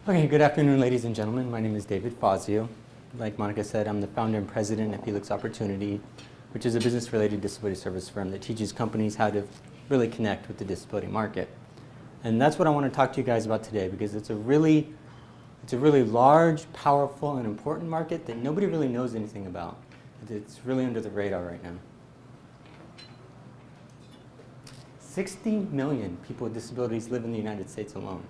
Okay, good afternoon, ladies and gentlemen. My name is David Fazio. Like Monica said, I'm the founder and president of Helix Opportunity, which is a business-related disability service firm that teaches companies how to really connect with the disability market. And that's what I want to talk to you guys about today, because it's a really large, powerful, and important market that nobody really knows anything about. It's really under the radar right now. 60 million people with disabilities live in the United States alone.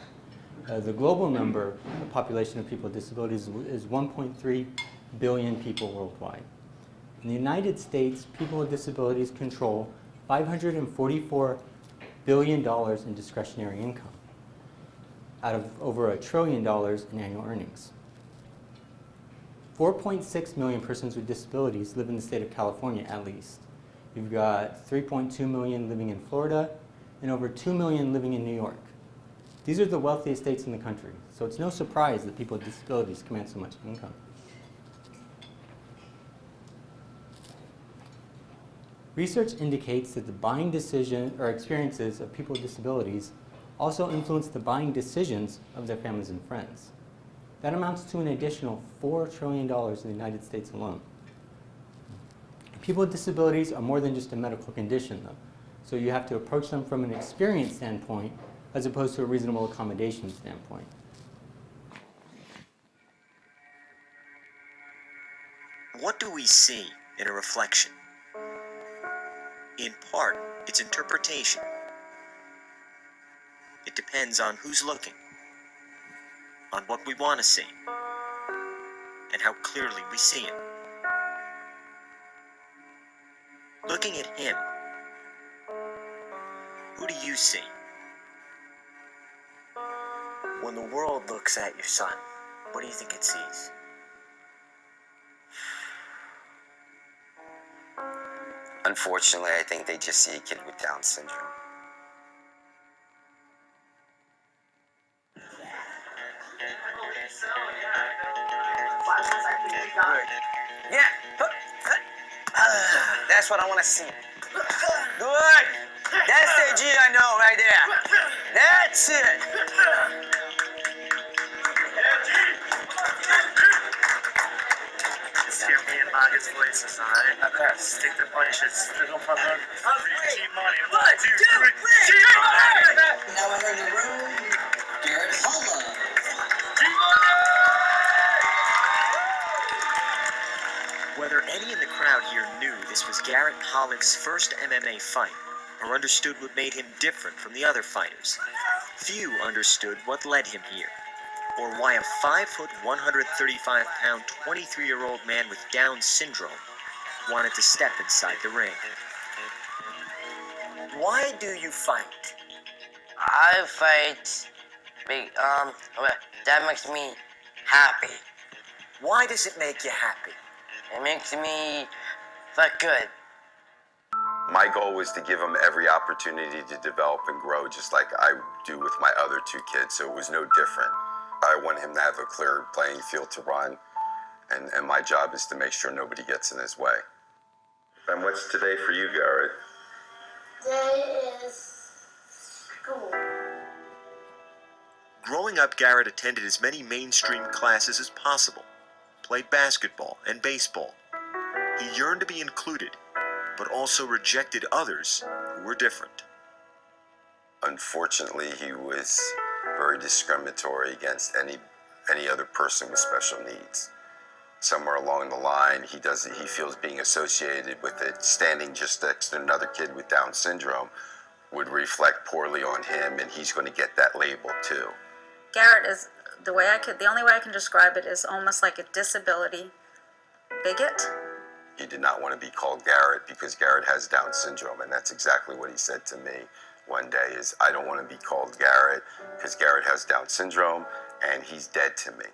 The global number, the population of people with disabilities, is 1.3 billion people worldwide. In the United States, people with disabilities control $544 billion in discretionary income, out of over $1 trillion in annual earnings. 4.6 million persons with disabilities live in the state of California, at least. You've got 3.2 million living in Florida and over 2 million living in New York. These are the wealthiest states in the country, so it's no surprise that people with disabilities command so much income. Research indicates that the buying decision or experiences of people with disabilities also influence the buying decisions of their families and friends. That amounts to an additional $4 trillion in the United States alone. People with disabilities are more than just a medical condition, though, so you have to approach them from an experience standpoint as opposed to a reasonable accommodation standpoint. What do we see in a reflection? In part, it's interpretation. It depends on who's looking, on what we want to see, and how clearly we see it. Looking at him, who do you see? When the world looks at your son, what do you think it sees? Unfortunately, I think they just see a kid with Down syndrome. Yeah, that's what I want to see. Good. That's the G I know right there. That's it. Hear me and Margaret's voices, alright? Okay. Stick the punches. They're gonna pop up. G-Money. 1, 2, 3. G-Money! Now we're in the room. Garrett Holla. Whether any in the crowd here knew this was Garrett Hollick's first MMA fight, or understood what made him different from the other fighters, few understood what led him here, or why a 5', 135-pound, 23-year-old man with Down syndrome wanted to step inside the ring. Why do you fight? I fight that makes me happy. Why does it make you happy? It makes me feel good. My goal was to give them every opportunity to develop and grow, just like I do with my other two kids, so it was no different. I want him to have a clear playing field to run, and my job is to make sure nobody gets in his way. And what's today for you, Garrett? Today is school. Growing up, Garrett attended as many mainstream classes as possible, played basketball and baseball. He yearned to be included, but also rejected others who were different. Unfortunately, he was very discriminatory against any other person with special needs. Somewhere along the line, he feels being associated with it, standing just next to another kid with Down syndrome would reflect poorly on him, and he's going to get that label too. Garrett is the only way I can describe it is almost like a disability bigot. He did not want to be called Garrett because Garrett has Down syndrome, and that's exactly what he said to me one day is, I don't want to be called Garrett because Garrett has Down syndrome and he's dead to me.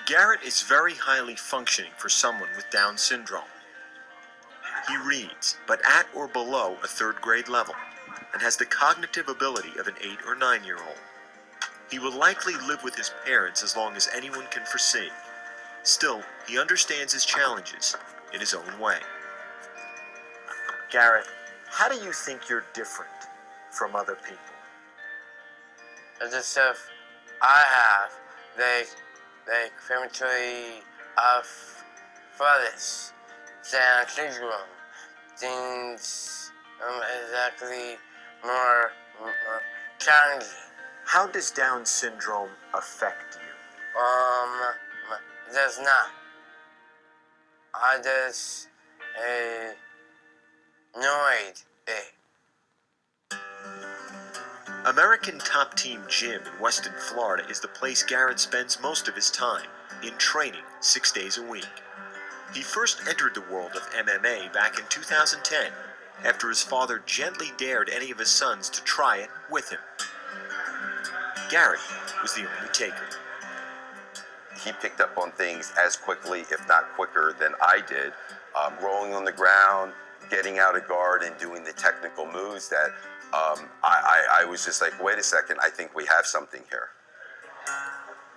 Garrett is very highly functioning for someone with Down syndrome. He reads, but at or below a 3rd grade level, and has the cognitive ability of an 8 or 9-year-old. He will likely live with his parents as long as anyone can foresee. Still, he understands his challenges in his own way. Garrett, how do you think you're different? from other people. The stuff I have, like prematurely of fathers, Down syndrome, things exactly more challenging. How does Down syndrome affect you? It does not. I just annoyed it. American Top Team Gym in Weston, Florida is the place Garrett spends most of his time, in training 6 days a week. He first entered the world of MMA back in 2010, after his father gently dared any of his sons to try it with him. Garrett was the only taker. He picked up on things as quickly, if not quicker, than I did. Rolling on the ground, getting out of guard, and doing the technical moves that I was just like, wait a second, I think we have something here.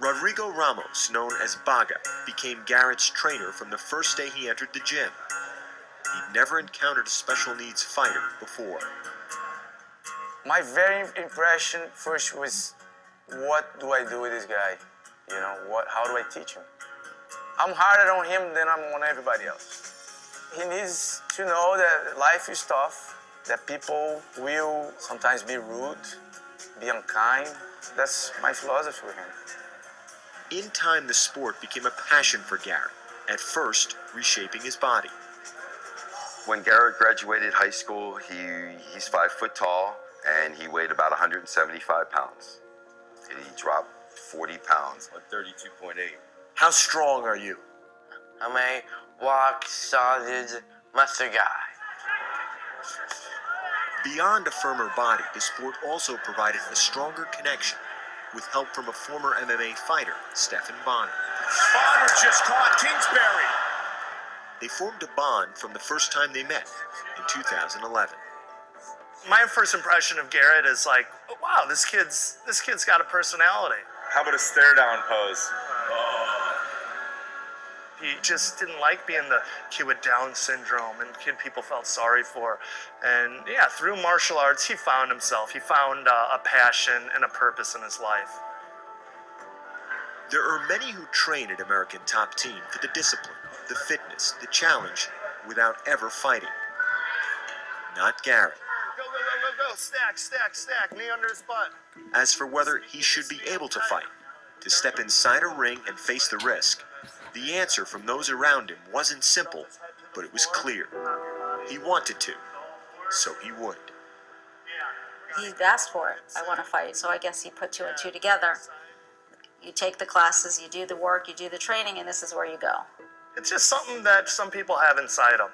Rodrigo Ramos, known as Baga, became Garrett's trainer from the first day he entered the gym. He'd never encountered a special needs fighter before. My very impression first was, what do I do with this guy? You know, how do I teach him? I'm harder on him than I'm on everybody else. He needs to know that life is tough, that people will sometimes be rude, be unkind. That's my philosophy with him. In time, the sport became a passion for Garrett, at first reshaping his body. When Garrett graduated high school, he's 5 foot tall, and he weighed about 175 pounds. And he dropped 40 pounds, like 32.8. How strong are you? I'm a rock solid muscle guy. Beyond a firmer body, the sport also provided a stronger connection, with help from a former MMA fighter, Stephen Bonner. Bonner just caught Kingsbury. They formed a bond from the first time they met in 2011. My first impression of Garrett is like, oh, wow, this kid's got a personality. How about a stare down pose? He just didn't like being the kid with Down syndrome and kid people felt sorry for. And yeah, through martial arts, he found himself. He found a passion and a purpose in his life. There are many who train at American Top Team for the discipline, the fitness, the challenge, without ever fighting. Not Garrett. Go, go, go, go, go. Stack, stack, stack. Knee under his butt. As for whether he should be able to fight, to step inside a ring and face the risk, the answer from those around him wasn't simple, but it was clear. He wanted to, so he would. He asked for it. I want to fight. So I guess he put two and two together. You take the classes, you do the work, you do the training, and this is where you go. It's just something that some people have inside them.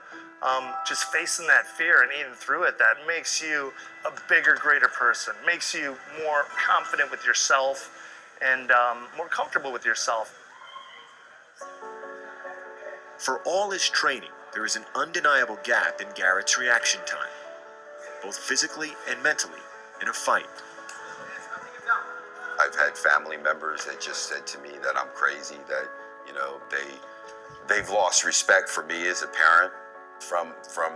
Just facing that fear and eating through it, that makes you a bigger, greater person, makes you more confident with yourself and more comfortable with yourself. For all his training, there is an undeniable gap in Garrett's reaction time, both physically and mentally, in a fight. I've had family members that just said to me that I'm crazy, that, you know, they've lost respect for me as a parent from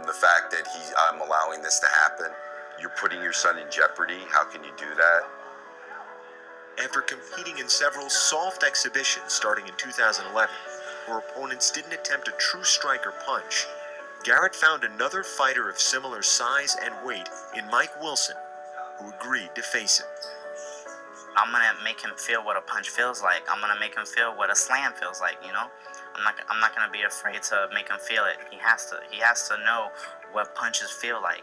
the fact that I'm allowing this to happen. You're putting your son in jeopardy. How can you do that? After competing in several soft exhibitions starting in 2011, where opponents didn't attempt a true strike or punch, Garrett found another fighter of similar size and weight in Mike Wilson, who agreed to face him. I'm gonna make him feel what a punch feels like. I'm gonna make him feel what a slam feels like, you know? I'm not gonna be afraid to make him feel it. He has to know what punches feel like.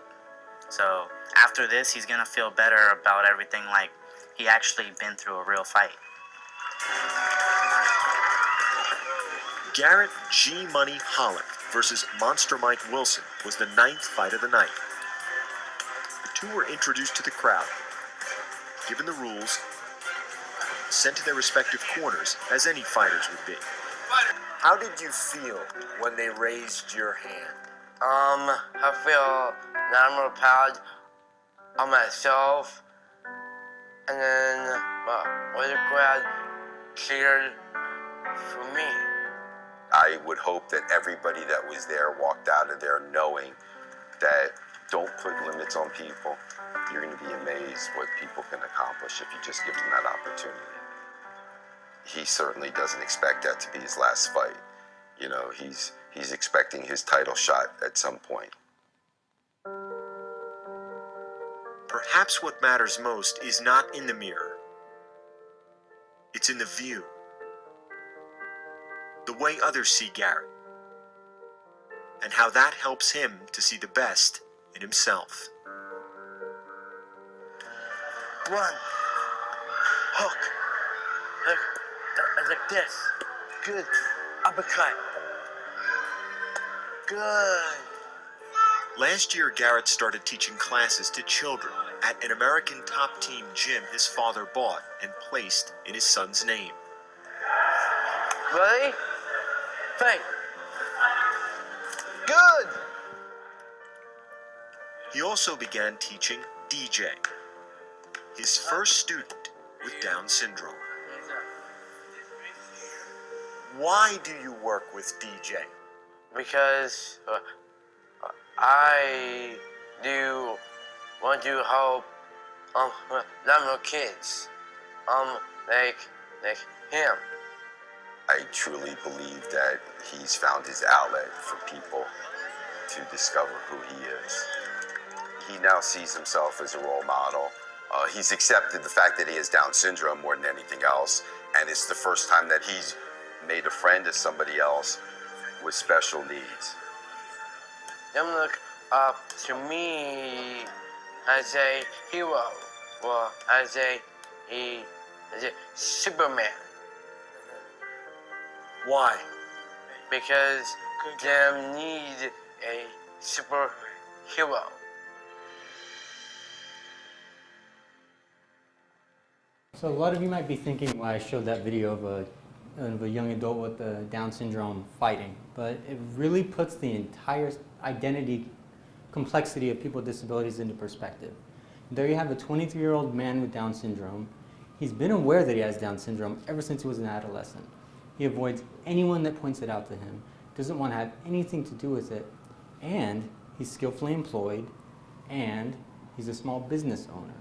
So after this, he's gonna feel better about everything, like he actually been through a real fight. Garrett G. Money Hollick versus Monster Mike Wilson was the 9th fight of the night. The two were introduced to the crowd, given the rules, sent to their respective corners, as any fighters would be. How did you feel when they raised your hand? I feel that I'm real proud of myself, and then the crowd cheered for me. I would hope that everybody that was there walked out of there knowing that don't put limits on people. You're going to be amazed what people can accomplish if you just give them that opportunity. He certainly doesn't expect that to be his last fight. You know, he's expecting his title shot at some point. Perhaps what matters most is not in the mirror. It's in the view. The way others see Garrett. And how that helps him to see the best in himself. One. Hook. Like this. Good. Uppercut. Good. Last year, Garrett started teaching classes to children at an American top team gym his father bought and placed in his son's name. Ready? Fight. Good. He also began teaching DJ, his first student with Down syndrome. Why do you work with DJ? Because I do want to help little kids, like him. I truly believe that he's found his outlet for people to discover who he is. He now sees himself as a role model. He's accepted the fact that he has Down syndrome more than anything else, and it's the first time that he's made a friend of somebody else with special needs. Them look up to me as a hero, or as a Superman. Why? Because them need a superhero. So a lot of you might be thinking why I showed that video of a young adult with Down syndrome fighting, but it really puts the entire identity complexity of people with disabilities into perspective. There you have a 23-year-old man with Down syndrome. He's been aware that he has Down syndrome ever since he was an adolescent. He avoids anyone that points it out to him, doesn't want to have anything to do with it, and he's skillfully employed, and he's a small business owner.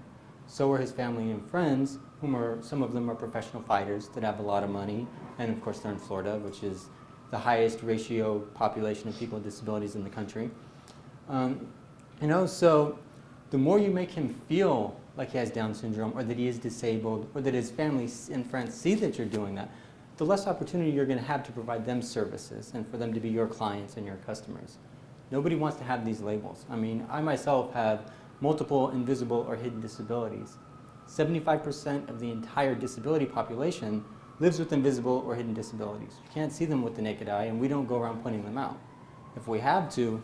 So are his family and friends, some of them are professional fighters that have a lot of money, and of course they're in Florida, which is the highest ratio population of people with disabilities in the country. So the more you make him feel like he has Down syndrome, or that he is disabled, or that his family and friends see that you're doing that, the less opportunity you're going to have to provide them services and for them to be your clients and your customers. Nobody wants to have these labels. I mean, I myself have multiple invisible or hidden disabilities. 75% of the entire disability population lives with invisible or hidden disabilities. You can't see them with the naked eye, and we don't go around pointing them out. If we have to,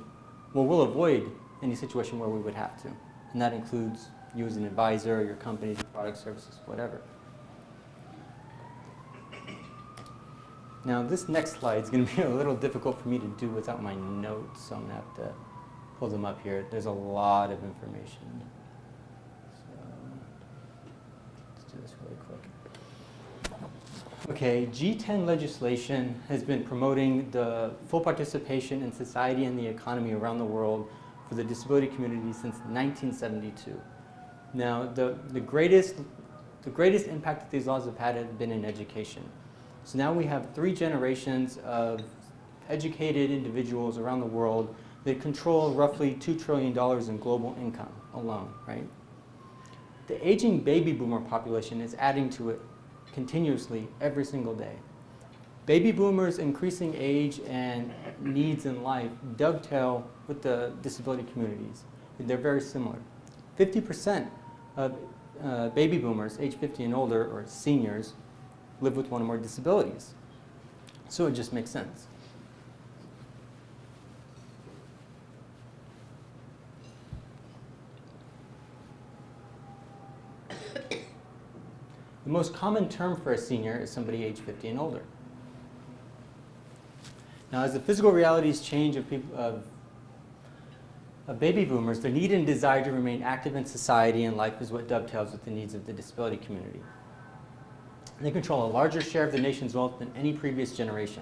well, we'll avoid any situation where we would have to. And that includes you as an advisor, your company, your product, services, whatever. Now, this next slide is going to be a little difficult for me to do without my notes, so I'm going to have to pull them up here. There's a lot of information. So, let's do this really quick. Okay, G10 legislation has been promoting the full participation in society and the economy around the world for the disability community since 1972. Now, the greatest impact that these laws have had have been in education. So now we have 3 generations of educated individuals around the world that control roughly $2 trillion in global income alone, right? The aging baby boomer population is adding to it continuously every single day. Baby boomers' increasing age and needs in life dovetail with the disability communities. They're very similar. 50% of baby boomers, age 50 and older, or seniors, live with one or more disabilities. So it just makes sense. The most common term for a senior is somebody age 50 and older. Now, as the physical realities change of baby boomers, their need and desire to remain active in society and life is what dovetails with the needs of the disability community. They control a larger share of the nation's wealth than any previous generation.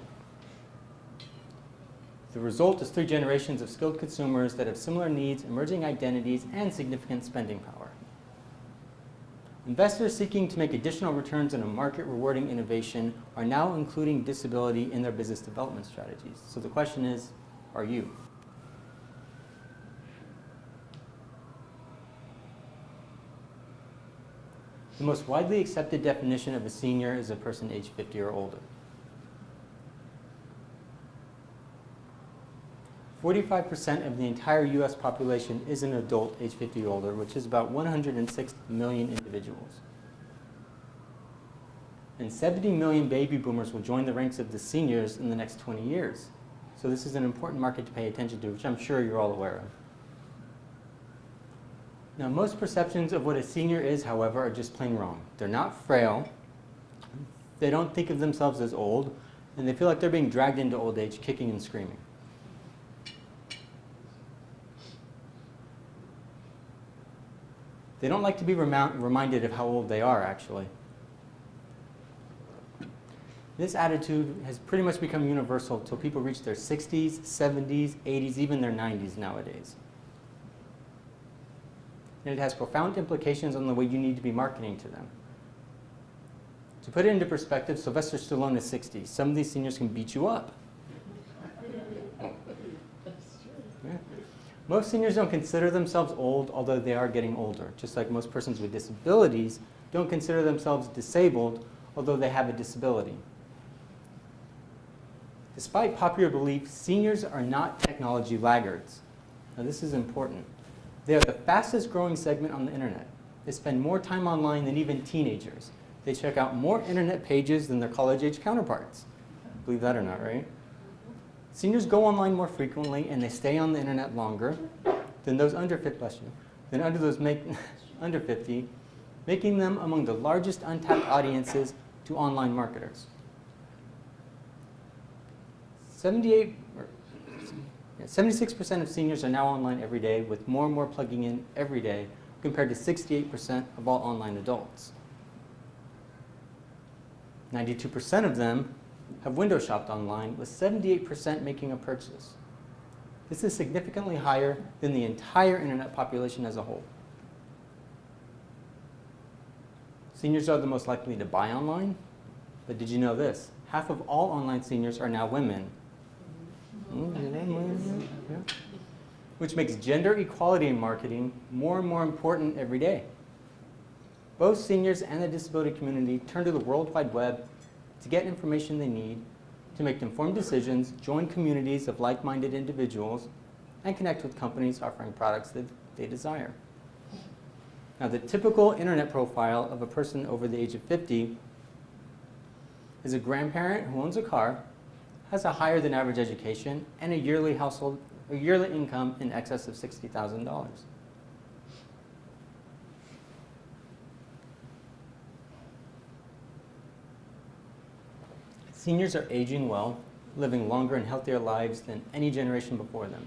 The result is 3 generations of skilled consumers that have similar needs, emerging identities, and significant spending power. Investors seeking to make additional returns on a market rewarding innovation are now including disability in their business development strategies. So the question is, are you? The most widely accepted definition of a senior is a person age 50 or older. 45% of the entire US population is an adult age 50 or older, which is about 106 million individuals. And 70 million baby boomers will join the ranks of the seniors in the next 20 years. So this is an important market to pay attention to, which I'm sure you're all aware of. Now, most perceptions of what a senior is, however, are just plain wrong. They're not frail, they don't think of themselves as old, and they feel like they're being dragged into old age, kicking and screaming. They don't like to be reminded of how old they are, actually. This attitude has pretty much become universal until people reach their 60s, 70s, 80s, even their 90s nowadays. And it has profound implications on the way you need to be marketing to them. To put it into perspective, Sylvester Stallone is 60. Some of these seniors can beat you up. Yeah. Most seniors don't consider themselves old, although they are getting older, just like most persons with disabilities don't consider themselves disabled, although they have a disability. Despite popular belief, seniors are not technology laggards. Now, this is important. They are the fastest growing segment on the internet. They spend more time online than even teenagers. They check out more internet pages than their college-age counterparts. Believe that or not, right? Seniors go online more frequently and they stay on the internet longer than those under 50, under 50, making them among the largest untapped audiences to online marketers. 76% of seniors are now online every day, with more and more plugging in every day, compared to 68% of all online adults. 92% of them have window shopped online, with 78% making a purchase. This is significantly higher than the entire internet population as a whole. Seniors are the most likely to buy online, but did you know this? Half of all online seniors are now women. Yeah. Which makes gender equality in marketing more and more important every day. Both seniors and the disability community turn to the World Wide Web to get information they need, to make informed decisions, join communities of like-minded individuals, and connect with companies offering products that they desire. Now, the typical internet profile of a person over the age of 50 is a grandparent who owns a car, has a higher than average education, and a yearly income in excess of $60,000. Seniors are aging well, living longer and healthier lives than any generation before them.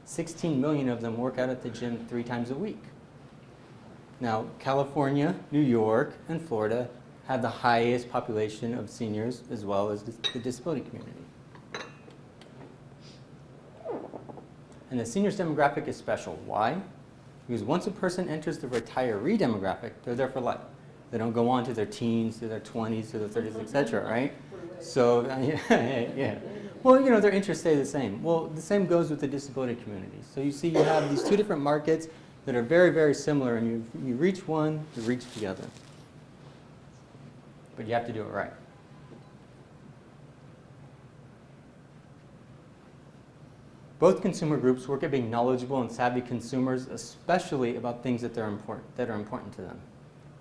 16 million of them work out at the gym 3 times a week. Now, California, New York, and Florida have the highest population of seniors, as well as the disability community. And the seniors demographic is special. Why? Because once a person enters the retiree demographic, they're there for life. They don't go on to their teens, to their 20s, to their 30s, etc., right? So, yeah. Well, you know, their interests stay the same. Well, the same goes with the disability community. So you see you have these 2 different markets that are very, very similar, and you reach one, you reach the other. But you have to do it right. Both consumer groups work at being knowledgeable and savvy consumers, especially about things that are important to them.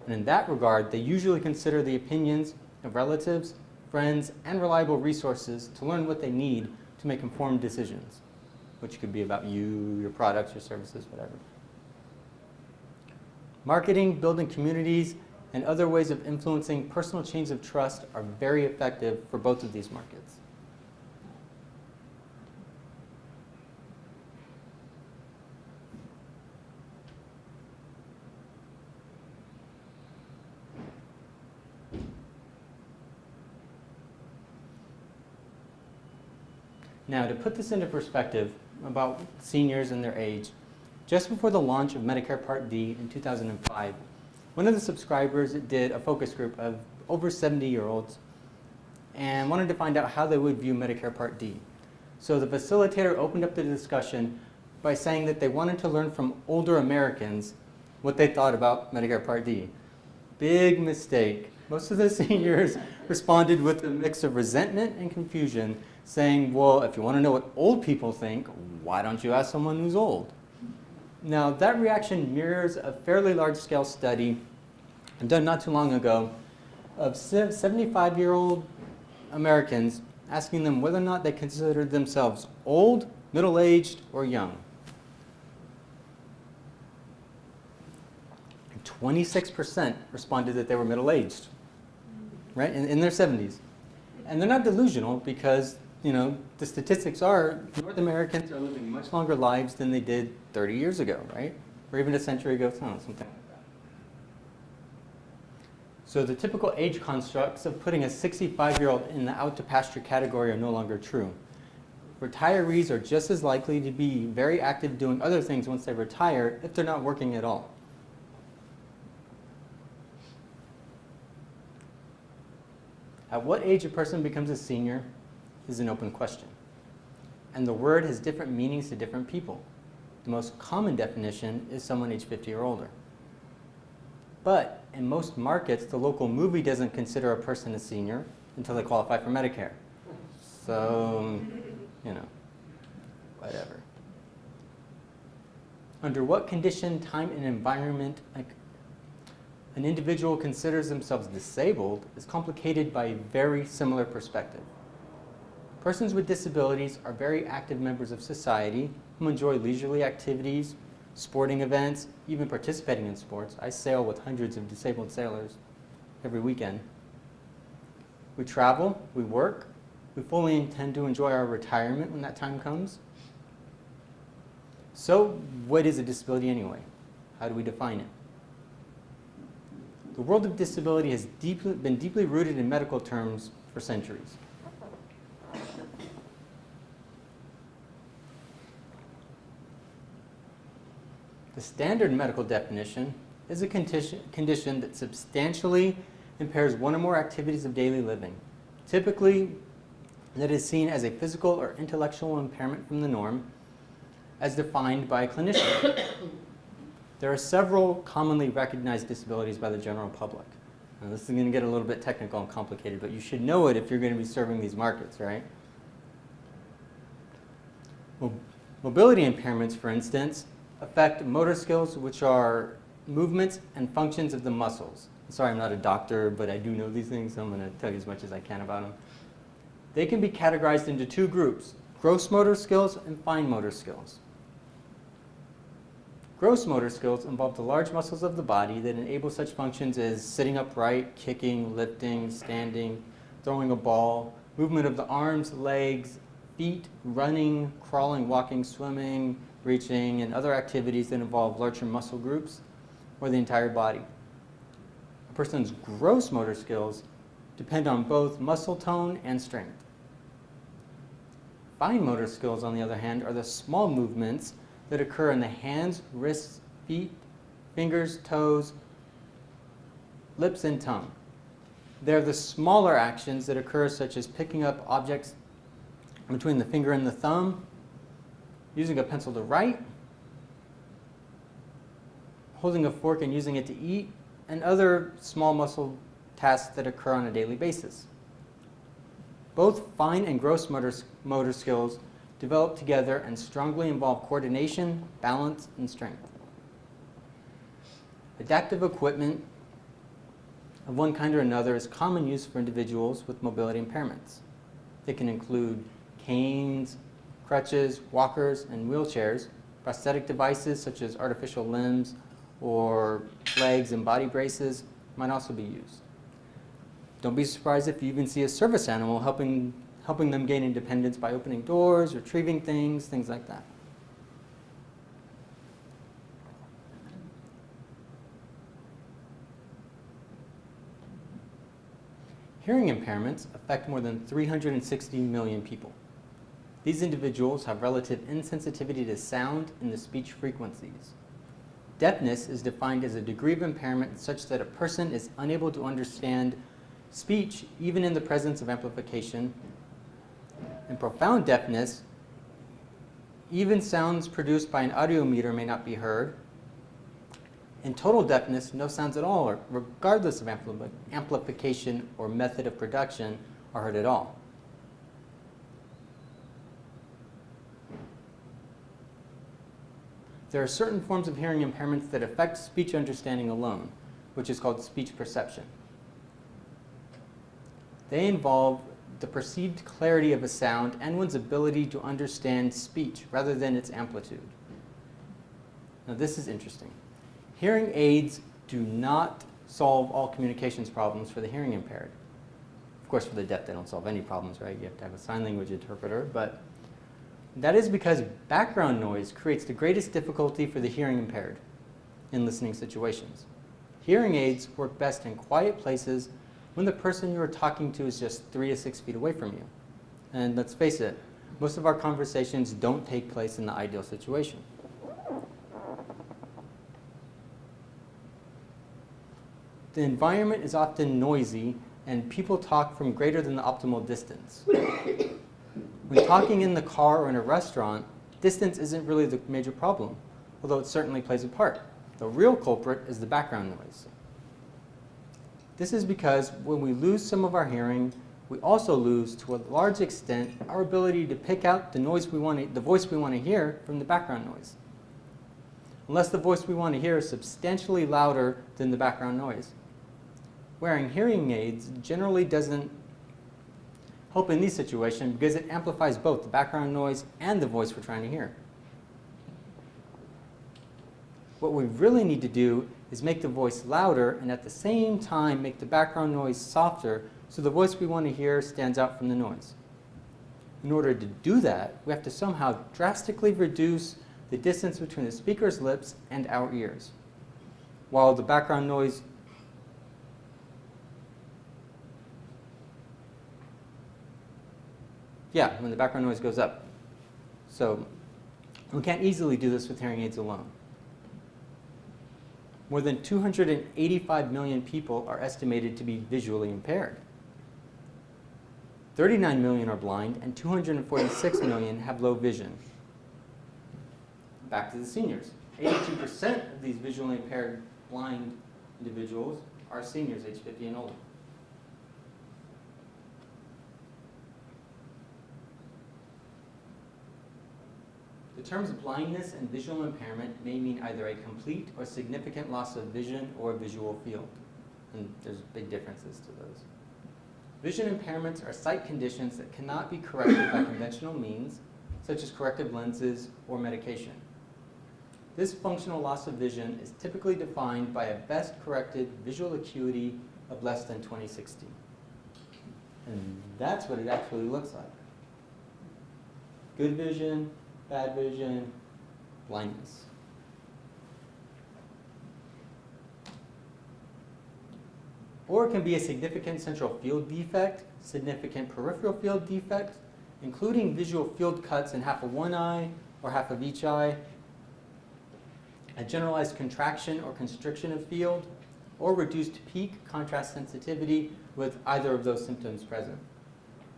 And in that regard, they usually consider the opinions of relatives, friends, and reliable resources to learn what they need to make informed decisions, which could be about you, your products, your services, whatever. Marketing, building communities, and other ways of influencing personal chains of trust are very effective for both of these markets. Now, to put this into perspective about seniors and their age, just before the launch of Medicare Part D in 2005, one of the subscribers did a focus group of over 70-year-olds and wanted to find out how they would view Medicare Part D. So the facilitator opened up the discussion by saying that they wanted to learn from older Americans what they thought about Medicare Part D. Big mistake. Most of the seniors responded with a mix of resentment and confusion, saying, well, if you want to know what old people think, why don't you ask someone who's old? Now, that reaction mirrors a fairly large-scale study done not too long ago of 75-year-old Americans, asking them whether or not they considered themselves old, middle-aged, or young. 26% responded that they were middle-aged, right, in their 70s. And they're not delusional because, the statistics are North Americans are living much longer lives than they did 30 years ago, right? Or even a century ago, something like that. So the typical age constructs of putting a 65-year-old in the out-to-pasture category are no longer true. Retirees are just as likely to be very active doing other things once they retire if they're not working at all. At what age a person becomes a senior is an open question. And the word has different meanings to different people. The most common definition is someone age 50 or older. But in most markets, the local movie doesn't consider a person a senior until they qualify for Medicare. So, whatever. Under what condition, time, and environment an individual considers themselves disabled is complicated by a very similar perspective. Persons with disabilities are very active members of society who enjoy leisurely activities, sporting events, even participating in sports. I sail with hundreds of disabled sailors every weekend. We travel, we work, we fully intend to enjoy our retirement when that time comes. So, what is a disability anyway? How do we define it? The world of disability has been deeply rooted in medical terms for centuries. The standard medical definition is a condition that substantially impairs one or more activities of daily living. Typically, that is seen as a physical or intellectual impairment from the norm, as defined by a clinician. There are several commonly recognized disabilities by the general public. Now, this is going to get a little bit technical and complicated, but you should know it if you're going to be serving these markets, right? Mobility impairments, for instance, affect motor skills, which are movements and functions of the muscles. Sorry, I'm not a doctor, but I do know these things, so I'm going to tell you as much as I can about them. They can be categorized into two groups, gross motor skills and fine motor skills. Gross motor skills involve the large muscles of the body that enable such functions as sitting upright, kicking, lifting, standing, throwing a ball, movement of the arms, legs, feet, running, crawling, walking, swimming, reaching, and other activities that involve larger muscle groups or the entire body. A person's gross motor skills depend on both muscle tone and strength. Fine motor skills, on the other hand, are the small movements that occur in the hands, wrists, feet, fingers, toes, lips, and tongue. They're the smaller actions that occur, such as picking up objects between the finger and the thumb, using a pencil to write, holding a fork and using it to eat, and other small muscle tasks that occur on a daily basis. Both fine and gross motor skills develop together and strongly involve coordination, balance, and strength. Adaptive equipment of one kind or another is common use for individuals with mobility impairments. It can include canes, crutches, walkers, and wheelchairs. Prosthetic devices such as artificial limbs or legs and body braces might also be used. Don't be surprised if you even see a service animal helping them gain independence by opening doors, retrieving things like that. Hearing impairments affect more than 360 million people. These individuals have relative insensitivity to sound and the speech frequencies. Deafness is defined as a degree of impairment such that a person is unable to understand speech even in the presence of amplification. And profound deafness, even sounds produced by an audiometer may not be heard. In total deafness, no sounds at all, regardless of amplification or method of production, are heard at all. There are certain forms of hearing impairments that affect speech understanding alone, which is called speech perception. They involve the perceived clarity of a sound and one's ability to understand speech rather than its amplitude. Now this is interesting. Hearing aids do not solve all communications problems for the hearing impaired. Of course, for the deaf, they don't solve any problems, right? You have to have a sign language interpreter, but that is because background noise creates the greatest difficulty for the hearing impaired in listening situations. Hearing aids work best in quiet places when the person you are talking to is just 3 to 6 feet away from you. And let's face it, most of our conversations don't take place in the ideal situation. The environment is often noisy and people talk from greater than the optimal distance. When talking in the car or in a restaurant, distance isn't really the major problem, although it certainly plays a part. The real culprit is the background noise. This is because when we lose some of our hearing, we also lose, to a large extent, our ability to pick out the voice we want to hear from the background noise. Unless the voice we want to hear is substantially louder than the background noise. Wearing hearing aids generally doesn't help in these situations because it amplifies both the background noise and the voice we're trying to hear. What we really need to do is make the voice louder and at the same time make the background noise softer so the voice we want to hear stands out from the noise. In order to do that, we have to somehow drastically reduce the distance between the speaker's lips and our ears, while the background noise when the background noise goes up. So we can't easily do this with hearing aids alone. More than 285 million people are estimated to be visually impaired. 39 million are blind and 246 million have low vision. Back to the seniors. 82% of these visually impaired blind individuals are seniors age 50 and older. The terms blindness and visual impairment may mean either a complete or significant loss of vision or visual field. And there's big differences to those. Vision impairments are sight conditions that cannot be corrected by conventional means, such as corrective lenses or medication. This functional loss of vision is typically defined by a best corrected visual acuity of less than 20/60. And that's what it actually looks like. Good vision, bad vision, blindness. Or it can be a significant central field defect, significant peripheral field defect, including visual field cuts in half of one eye or half of each eye, a generalized contraction or constriction of field, or reduced peak contrast sensitivity with either of those symptoms present.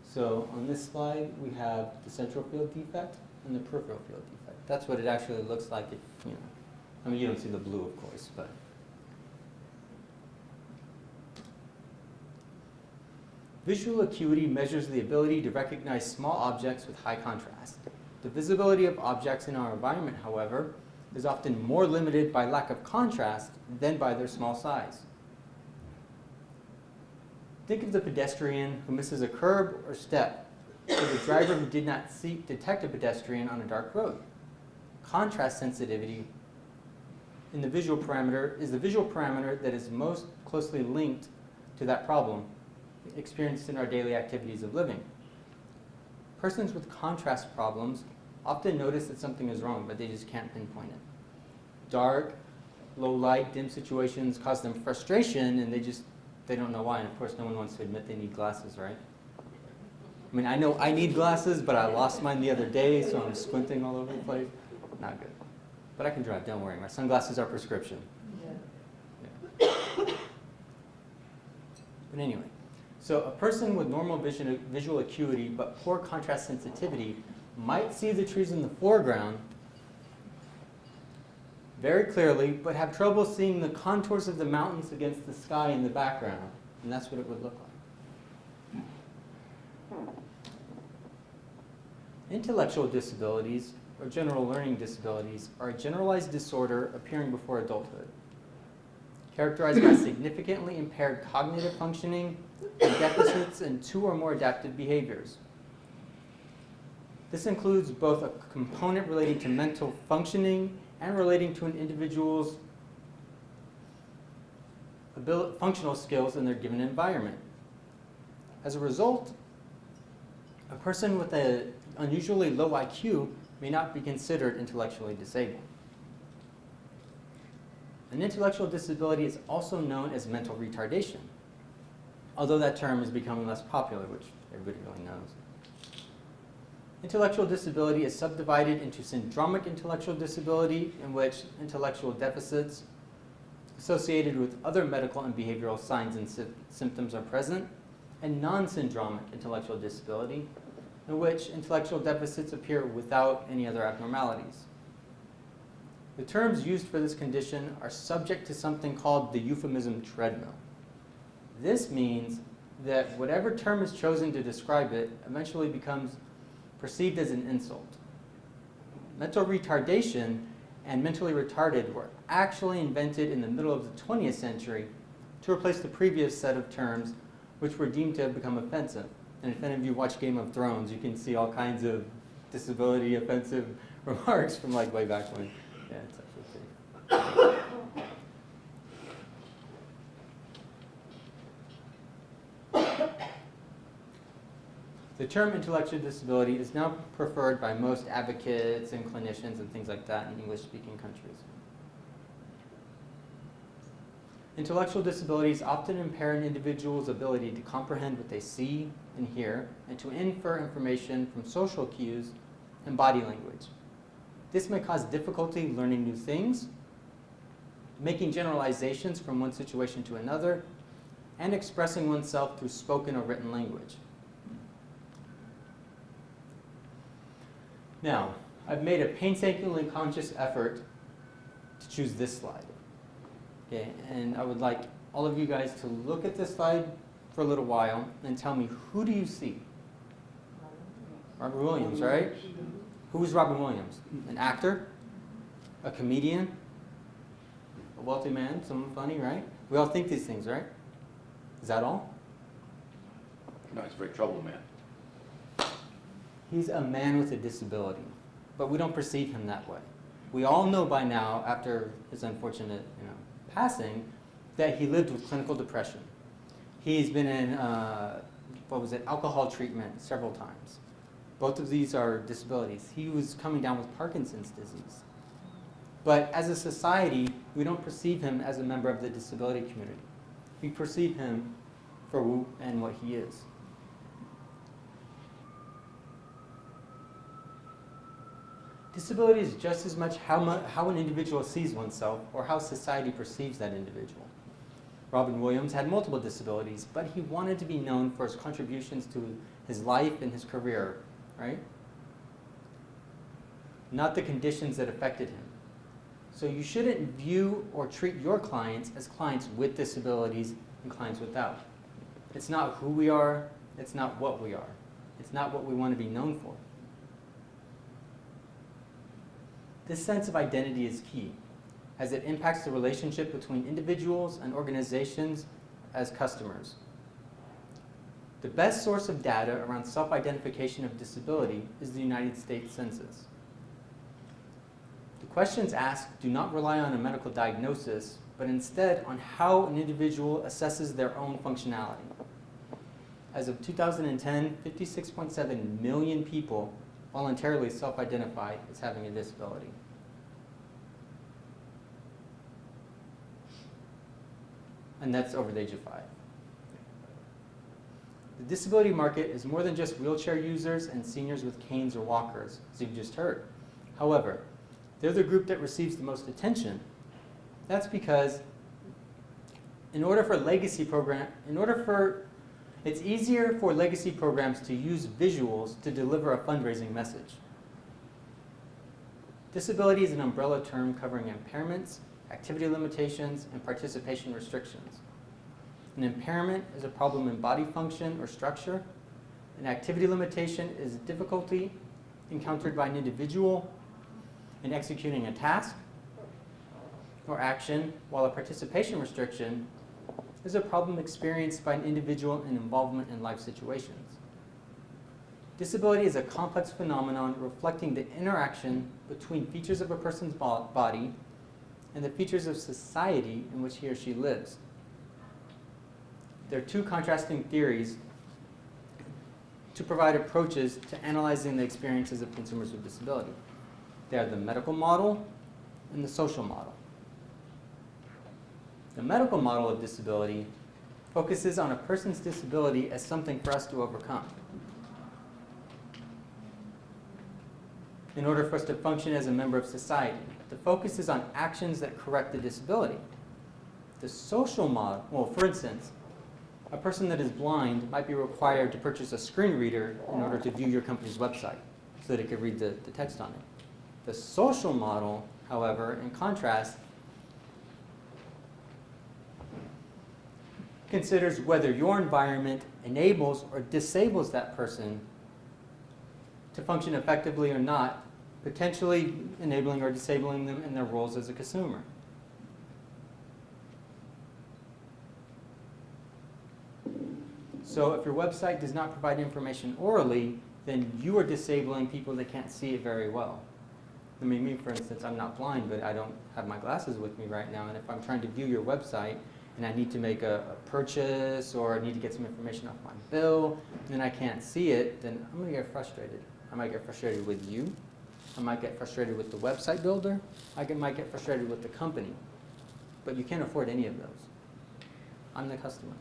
So on this slide, we have the central field defect and the peripheral field defect. That's what it actually looks like. I mean, you don't see the blue, of course, but. Visual acuity measures the ability to recognize small objects with high contrast. The visibility of objects in our environment, however, is often more limited by lack of contrast than by their small size. Think of the pedestrian who misses a curb or step, or the driver who did not detect a pedestrian on a dark road. Contrast sensitivity in the visual parameter is the visual parameter that is most closely linked to that problem experienced in our daily activities of living. Persons with contrast problems often notice that something is wrong, but they just can't pinpoint it. Dark, low light, dim situations cause them frustration, and they don't know why. And of course, no one wants to admit they need glasses, right? I mean, I know I need glasses, but I lost mine the other day, so I'm squinting all over the place. Not good. But I can drive, don't worry. My sunglasses are prescription. Yeah. But anyway, so a person with normal visual acuity but poor contrast sensitivity might see the trees in the foreground very clearly, but have trouble seeing the contours of the mountains against the sky in the background. And that's what it would look like. Intellectual disabilities, or general learning disabilities, are a generalized disorder appearing before adulthood, characterized by significantly impaired cognitive functioning and deficits in 2 or more adaptive behaviors. This includes both a component relating to mental functioning and relating to an individual's functional skills in their given environment. As a result, a person with an unusually low IQ may not be considered intellectually disabled. An intellectual disability is also known as mental retardation, although that term is becoming less popular, which everybody really knows. Intellectual disability is subdivided into syndromic intellectual disability, in which intellectual deficits associated with other medical and behavioral signs and symptoms are present, and non-syndromic intellectual disability, in which intellectual deficits appear without any other abnormalities. The terms used for this condition are subject to something called the euphemism treadmill. This means that whatever term is chosen to describe it eventually becomes perceived as an insult. Mental retardation and mentally retarded were actually invented in the middle of the 20th century to replace the previous set of terms which were deemed to have become offensive. And if any of you watch Game of Thrones, you can see all kinds of disability offensive remarks from like way back when. Yeah, it's actually pretty. The term intellectual disability is now preferred by most advocates and clinicians and things like that in English-speaking countries. Intellectual disabilities often impair an individual's ability to comprehend what they see and hear, and to infer information from social cues and body language. This may cause difficulty learning new things, making generalizations from one situation to another, and expressing oneself through spoken or written language. Now, I've made a painstakingly conscious effort to choose this slide. Okay, and I would like all of you guys to look at this slide for a little while and tell me, who do you see? Robert Williams, right? Who is Robin Williams? An actor? A comedian? A wealthy man? Someone funny, right? We all think these things, right? Is that all? No, he's a very troubled man. He's a man with a disability, but we don't perceive him that way. We all know by now, after his unfortunate passing, that he lived with clinical depression. He's been in, alcohol treatment several times. Both of these are disabilities. He was coming down with Parkinson's disease. But as a society, we don't perceive him as a member of the disability community. We perceive him for who and what he is. Disability is just as much how an individual sees oneself or how society perceives that individual. Robin Williams had multiple disabilities, but he wanted to be known for his contributions to his life and his career, right? Not the conditions that affected him. So you shouldn't view or treat your clients as clients with disabilities and clients without. It's not who we are, it's not what we are. It's not what we want to be known for. This sense of identity is key, as it impacts the relationship between individuals and organizations as customers. The best source of data around self-identification of disability is the United States Census. The questions asked do not rely on a medical diagnosis, but instead on how an individual assesses their own functionality. As of 2010, 56.7 million people voluntarily self-identify as having a disability. And that's over the age of 5. The The disability market is more than just wheelchair users and seniors with canes or walkers, as you've just heard. However, they're the group that receives the most attention. That's because it's easier for legacy programs to use visuals to deliver a fundraising message. Disability is an umbrella term covering impairments, activity limitations, and participation restrictions. An impairment is a problem in body function or structure. An activity limitation is a difficulty encountered by an individual in executing a task or action, while a participation restriction is a problem experienced by an individual in involvement in life situations. Disability is a complex phenomenon reflecting the interaction between features of a person's body and the features of society in which he or she lives. There are two contrasting theories to provide approaches to analyzing the experiences of consumers with disability. They are the medical model and the social model. The medical model of disability focuses on a person's disability as something for us to overcome, in order for us to function as a member of society. The focus is on actions that correct the disability. The social model, well, for instance, a person that is blind might be required to purchase a screen reader in order to view your company's website so that it could read the text on it. The social model, however, in contrast, considers whether your environment enables or disables that person to function effectively or not, potentially enabling or disabling them in their roles as a consumer. So if your website does not provide information orally, then you are disabling people that can't see it very well. I mean, me, for instance, I'm not blind, but I don't have my glasses with me right now, and if I'm trying to view your website and I need to make a purchase or I need to get some information off my bill, and I can't see it, then I'm going to get frustrated. I might get frustrated with you. I might get frustrated with the website builder. Might get frustrated with the company. But you can't afford any of those. I'm the customer.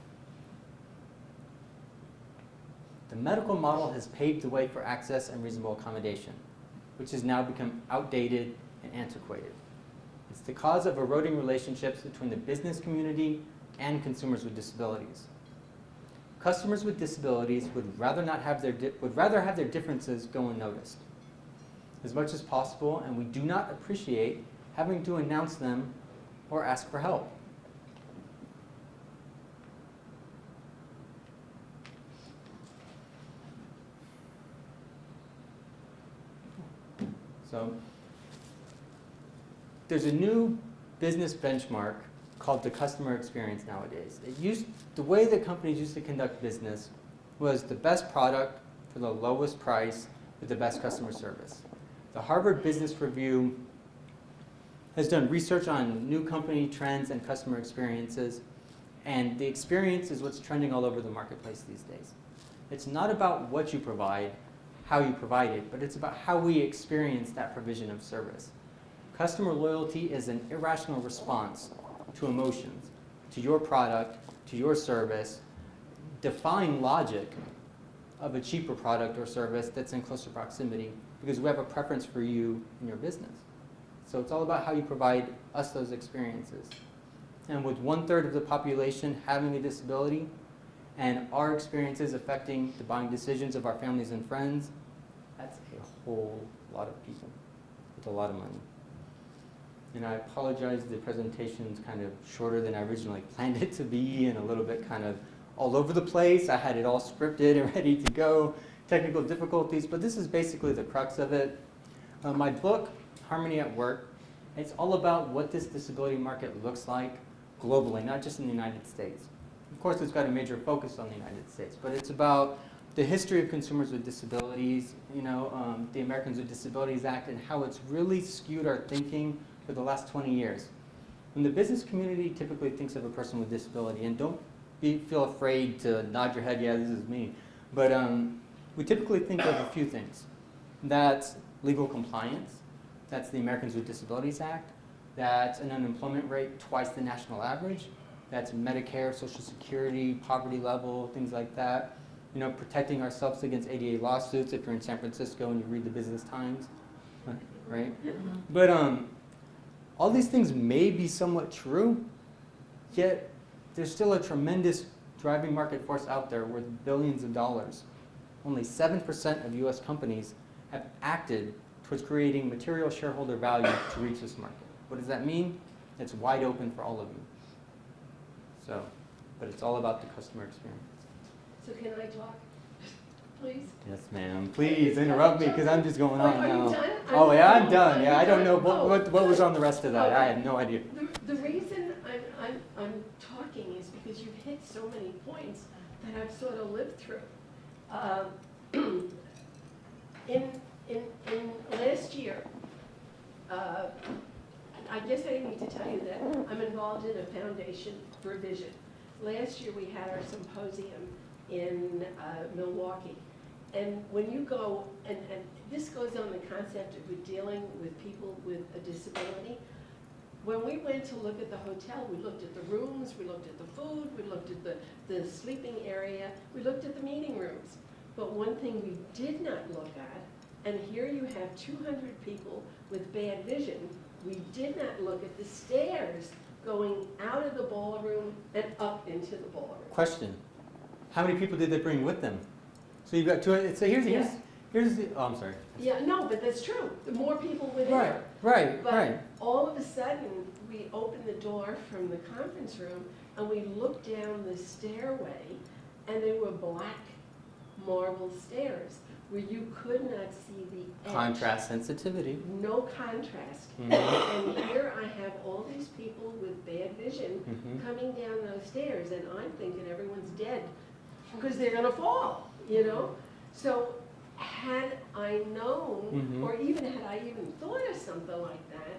The medical model has paved the way for access and reasonable accommodation, which has now become outdated and antiquated. It's the cause of eroding relationships between the business community and consumers with disabilities. Customers with disabilities would rather have their differences go unnoticed as much as possible, and we do not appreciate having to announce them or ask for help. So there's a new business benchmark called the customer experience nowadays. The way that companies used to conduct business was the best product for the lowest price with the best customer service. The Harvard Business Review has done research on new company trends and customer experiences, and the experience is what's trending all over the marketplace these days. It's not about what you provide, how you provide it, but it's about how we experience that provision of service. Customer loyalty is an irrational response to emotions, to your product, to your service, defying logic of a cheaper product or service that's in closer proximity, because we have a preference for you and your business. So it's all about how you provide us those experiences. And with 1/3 of the population having a disability, and our experiences affecting the buying decisions of our families and friends, that's a whole lot of people with a lot of money. And I apologize, the presentation's kind of shorter than I originally planned it to be, and a little bit kind of all over the place. I had it all scripted and ready to go, technical difficulties, but this is basically the crux of it. My book, Harmony at Work, it's all about what this disability market looks like globally, not just in the United States. Of course, it's got a major focus on the United States, but it's about the history of consumers with disabilities, the Americans with Disabilities Act, and how it's really skewed our thinking for the last 20 years. When the business community typically thinks of a person with disability, and don't feel afraid to nod your head, yeah, this is me, but we typically think of a few things. That's legal compliance, that's the Americans with Disabilities Act, that's an unemployment rate twice the national average, that's Medicare, Social Security, poverty level, things like that. protecting ourselves against ADA lawsuits if you're in San Francisco and you read the Business Times, right? But all these things may be somewhat true, yet there's still a tremendous driving market force out there worth billions of dollars. Only 7% of US companies have acted towards creating material shareholder value to reach this market. What does that mean? It's wide open for all of you. So, but it's all about the customer experience. So can I talk, please? Yes, ma'am. Please interrupt me because I'm just going on Are now. you done? Oh, yeah, I'm done. Yeah, I don't know Oh. what was on the rest of that. Okay. I have no idea. The reason I'm talking is because you've hit so many points that I've sort of lived through. In last year, I guess I need to tell you that I'm involved in a foundation for vision. Last year we had our symposium in Milwaukee. And when you go, and this goes on the concept of dealing with people with a disability. When we went to look at the hotel, we looked at the rooms, we looked at the food, we looked at the sleeping area, we looked at the meeting rooms. But one thing we did not look at, and here you have 200 people with bad vision, we did not look at the stairs going out of the ballroom and up into the ballroom. Question. How many people did they bring with them? So you've got 200, so here's the, oh, I'm sorry. Yeah, no, but that's true. The more people were Right, there. right, But right. all of a sudden, we opened the door from the conference room and we looked down the stairway and there were black marble stairs where you could not see the edge. Contrast sensitivity. No contrast. Mhm. And here I have all these people with bad vision Mhm. coming down those stairs and I'm thinking everyone's dead because they're gonna fall, So had I known, Mhm. or even had I even thought of something like that,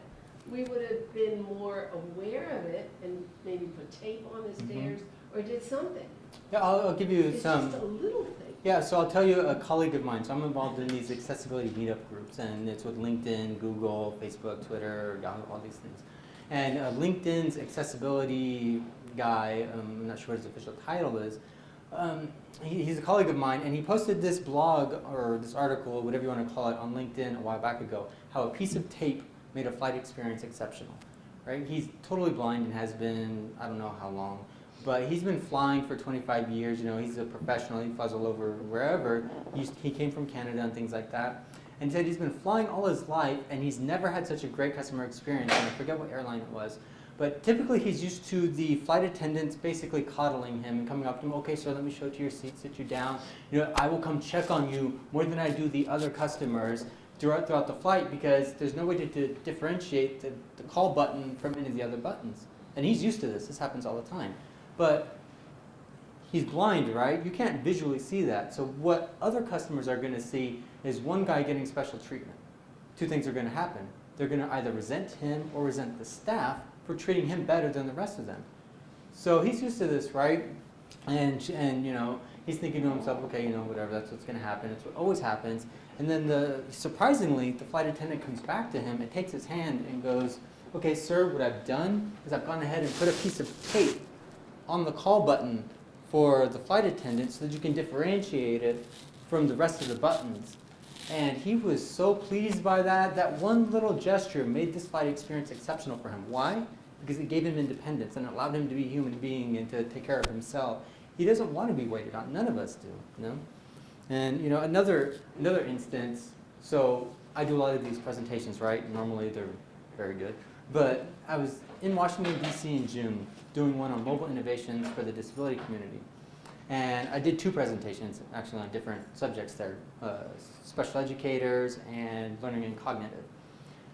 we would have been more aware of it and maybe put tape on the stairs or did something. Yeah, I'll give you It's some. just a little thing. Yeah, so I'll tell you a colleague of mine. So I'm involved in these accessibility meetup groups, and it's with LinkedIn, Google, Facebook, Twitter, Yahoo, all these things. And LinkedIn's accessibility guy, I'm not sure what his official title is, he's a colleague of mine, and he posted this blog or this article, whatever you want to call it, on LinkedIn a while back ago, how a piece of tape made a flight experience exceptional. Right? He's totally blind and has been, I don't know how long, but he's been flying for 25 years. He's a professional. He flies all over wherever. He came from Canada and things like that. And he said he's been flying all his life, and he's never had such a great customer experience. And I forget what airline it was. But typically he's used to the flight attendants basically coddling him and coming up to him, okay, sir, let me show to your seat, sit you down. I will come check on you more than I do the other customers throughout the flight because there's no way to differentiate the call button from any of the other buttons. And he's used to this. This happens all the time. But he's blind, right? You can't visually see that. So what other customers are going to see is one guy getting special treatment. Two things are going to happen. They're going to either resent him or resent the staff for treating him better than the rest of them. So he's used to this, right? And he's thinking to himself, okay, whatever, that's what's going to happen. It's what always happens. And then surprisingly, the flight attendant comes back to him and takes his hand and goes, okay, sir, what I've done is I've gone ahead and put a piece of tape on the call button for the flight attendant so that you can differentiate it from the rest of the buttons. And he was so pleased by that. That one little gesture made this flight experience exceptional for him. Why? Because it gave him independence and allowed him to be a human being and to take care of himself. He doesn't want to be waited on. None of us do. And another instance. So I do a lot of these presentations, right? Normally they're very good. But I was in Washington, D.C. in June doing one on mobile innovations for the disability community. And I did two presentations, actually, on different subjects there, special educators and learning and cognitive.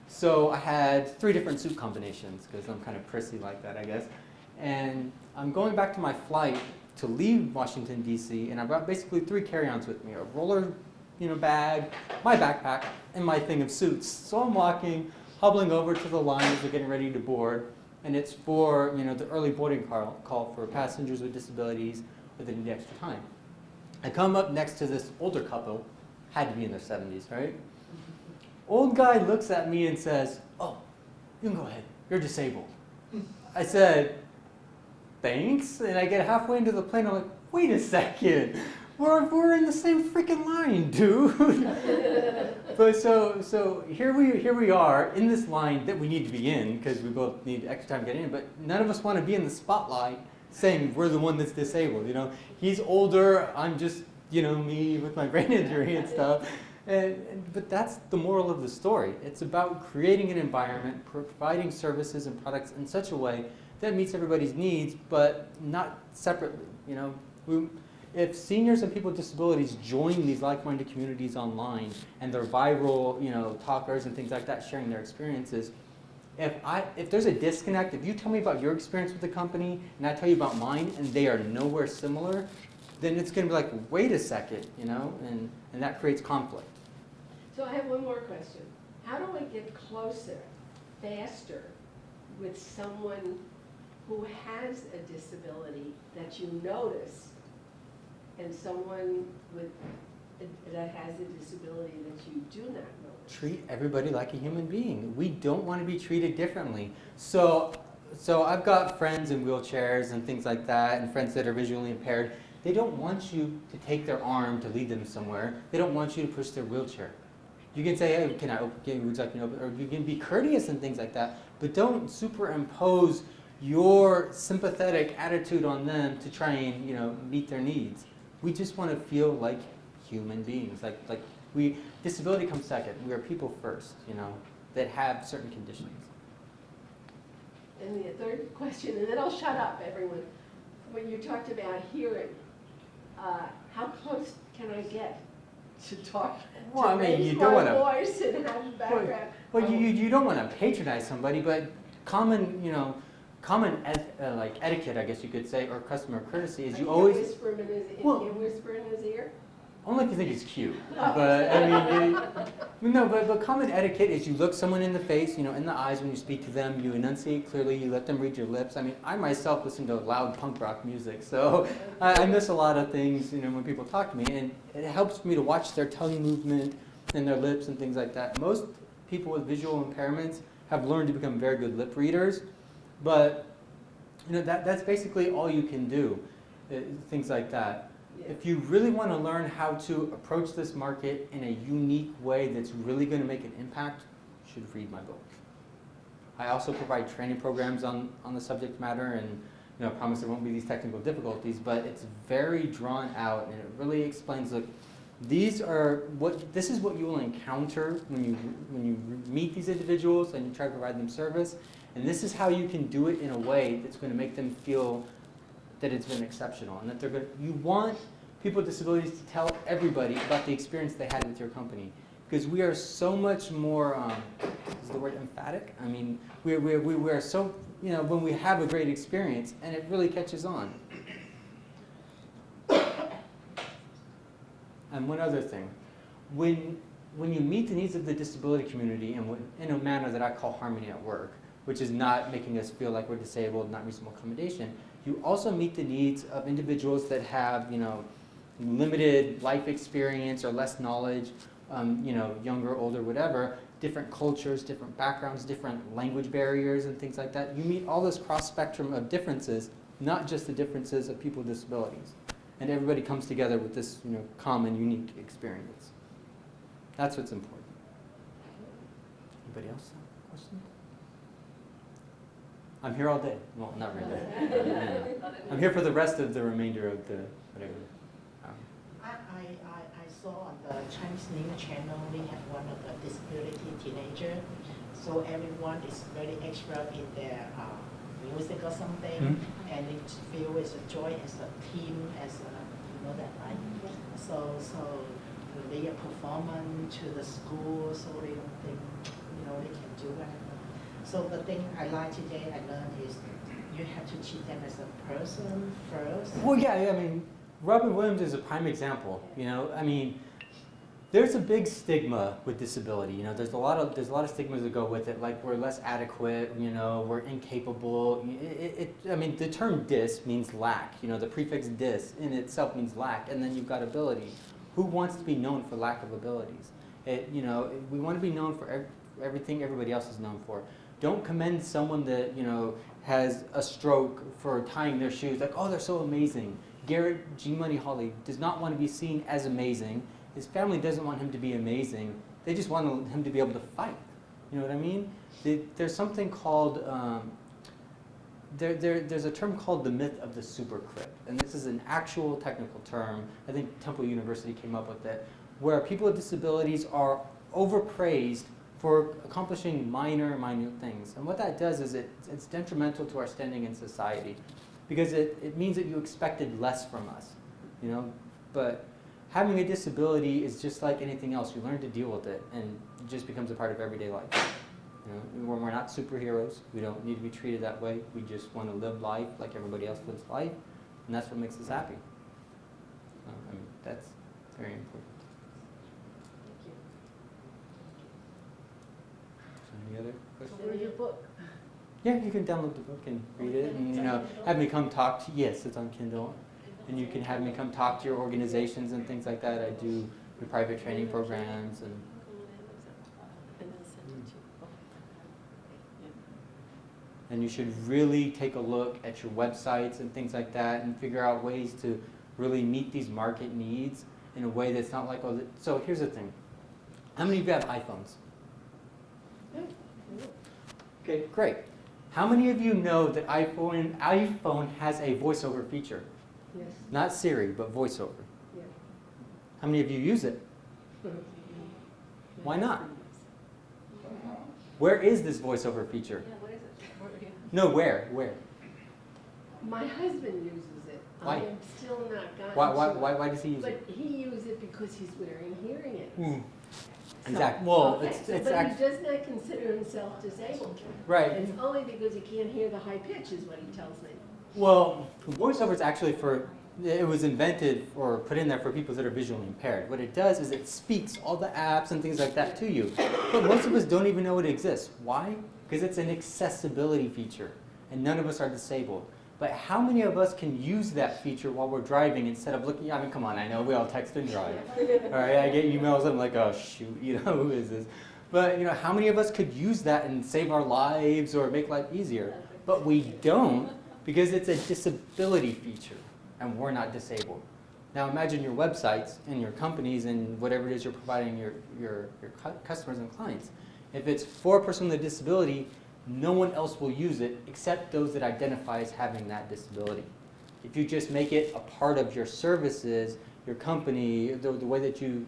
So I had 3 different suit combinations, because I'm kind of prissy like that, I guess. And I'm going back to my flight to leave Washington, D.C., and I brought basically 3 carry-ons with me, a roller bag, my backpack, and my thing of suits. So I'm walking, hobbling over to the line as we're getting ready to board, and it's for the early boarding call for passengers with disabilities or that need extra time. I come up next to this older couple, had to be in their 70s, right? Old guy looks at me and says, oh, you can go ahead, you're disabled. I said, thanks, and I get halfway into the plane, I'm like, wait a second, we're in the same freaking line, dude. But so here we are in this line that we need to be in because we both need extra time to get in. But none of us want to be in the spotlight saying we're the one that's disabled. You know, he's older. I'm just me with my brain injury and stuff. But that's the moral of the story. It's about creating an environment, providing services and products in such a way that meets everybody's needs, but not separately. If seniors and people with disabilities join these like-minded communities online and they're viral, talkers and things like that, sharing their experiences, if there's a disconnect, if you tell me about your experience with the company and I tell you about mine and they are nowhere similar, then it's going to be like, wait a second, and that creates conflict. So I have one more question. How do I get closer, faster, with someone who has a disability that you notice, and someone that has a disability that you do not notice? Treat everybody like a human being. We don't want to be treated differently. So I've got friends in wheelchairs and things like that, and friends that are visually impaired. They don't want you to take their arm to lead them somewhere. They don't want you to push their wheelchair. You can say, hey, would you like to or you can be courteous and things like that, but don't superimpose your sympathetic attitude on them to try and meet their needs. We just want to feel like human beings. Like disability comes second. We are people first, that have certain conditions. And the third question, and then I'll shut up, everyone. When you talked about hearing, how close can I get to talk? Well, to I mean, raise you don't my want to. voice and have background. Well, you don't want to patronize somebody, but common like etiquette, I guess you could say, or customer courtesy is you always. Whisper in his ear. Only if you think he's cute. But I mean, but common etiquette is you look someone in the face, in the eyes when you speak to them. You enunciate clearly. You let them read your lips. I mean, I myself listen to loud punk rock music, so I miss a lot of things, when people talk to me, and it helps me to watch their tongue movement and their lips and things like that. Most people with visual impairments have learned to become very good lip readers, but that's basically all you can do, things like that. If you really want to learn how to approach this market in a unique way that's really going to make an impact, you should read my book. I also provide training programs on the subject matter, and I promise there won't be these technical difficulties, but it's very drawn out, and it really explains, look, this is what you will encounter when you meet these individuals and you try to provide them service, and this is how you can do it in a way that's going to make them feel that it's been exceptional, and that you want people with disabilities to tell everybody about the experience they had with your company, because we are so much more, is the word emphatic? I mean, we are so, when we have a great experience, and it really catches on. And one other thing, when you meet the needs of the disability community in a manner that I call harmony at work, which is not making us feel like we're disabled, not reasonable accommodation, you also meet the needs of individuals that have, limited life experience or less knowledge, younger, older, whatever, different cultures, different backgrounds, different language barriers and things like that. You meet all this cross spectrum of differences, not just the differences of people with disabilities. And everybody comes together with this, common, unique experience. That's what's important. Anybody else have a question? I'm here all day. Well, not really. I'm here for the rest of the remainder of the whatever. I saw on the Chinese news channel we have one of the disability teenager. So everyone is very expert in their music or something, and they feel it's a joy as a team, that, right? So they are performing to the school, so they don't think they can do that. So the thing I learned today, is you have to treat them as a person first. Well, yeah, I mean, Robin Williams is a prime example. I mean, there's a big stigma with disability. There's a lot of stigmas that go with it, like we're less adequate. We're incapable. I mean, the term "dis" means lack. The prefix "dis" in itself means lack, and then you've got ability. Who wants to be known for lack of abilities? We want to be known for everything everybody else is known for. Don't commend someone that has a stroke for tying their shoes. Like, oh, they're so amazing. Garrett G. Money Holly does not want to be seen as amazing. His family doesn't want him to be amazing. They just want him to be able to fight. You know what I mean? There's something called, there's a term called the myth of the supercrip. And this is an actual technical term. I think Temple University came up with it, where people with disabilities are overpraised for accomplishing minor things. And what that does is it's detrimental to our standing in society, because it means that you expected less from us, you know? But having a disability is just like anything else. You learn to deal with it, and it just becomes a part of everyday life. You know, when we're not superheroes, we don't need to be treated that way. We just want to live life like everybody else lives life, and that's what makes us happy. I mean, that's very important. Any other questions? Or your book. Yeah, you can download the book and read it, and have me come talk to. Yes, it's on Kindle, and you can have me come talk to your organizations and things like that. I do the private training programs and. And you should really take a look at your websites and things like that, and figure out ways to really meet these market needs in a way that's not like, oh, so here's the thing. How many of you have iPhones? Okay, great. How many of you know that iPhone has a voiceover feature? Yes. Not Siri, but voiceover. Yeah. How many of you use it? Why not? Where is this voiceover feature? Yeah, what is it? No, where? Where? My husband uses it. Why? I am still not gotten to it. Why does he use it? But he uses it because he's wearing hearing aids. Exactly. Well, okay, it's but he does not consider himself disabled. Right. It's only because he can't hear the high pitch, is what he tells me. Well, voiceover is actually it was invented or put in there for people that are visually impaired. What it does is it speaks all the apps and things like that to you. But most of us don't even know it exists. Why? Because it's an accessibility feature, and none of us are disabled. But how many of us can use that feature while we're driving instead of looking? I mean, come on, I know we all text and drive. All right, I get emails, I'm like, oh shoot, who is this? But how many of us could use that and save our lives or make life easier? But we don't, because it's a disability feature, and we're not disabled. Now imagine your websites and your companies and whatever it is you're providing your customers and clients. If it's for a person with a disability, no one else will use it except those that identify as having that disability. If you just make it a part of your services, your company, the way that you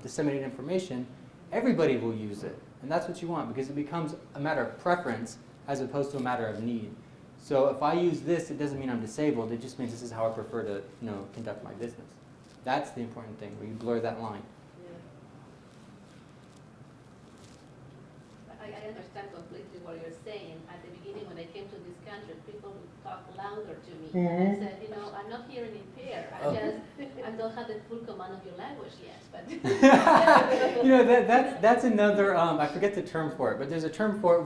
disseminate information, everybody will use it. And that's what you want, because it becomes a matter of preference as opposed to a matter of need. So if I use this, it doesn't mean I'm disabled. It just means this is how I prefer to conduct my business. That's the important thing, where you blur that line. I understand completely what you're saying. At the beginning, when I came to this country, people would talk louder to me. And I said, I'm not hearing impaired. I don't have the full command of your language yet. But that's another. I forget the term for it, but there's a term for it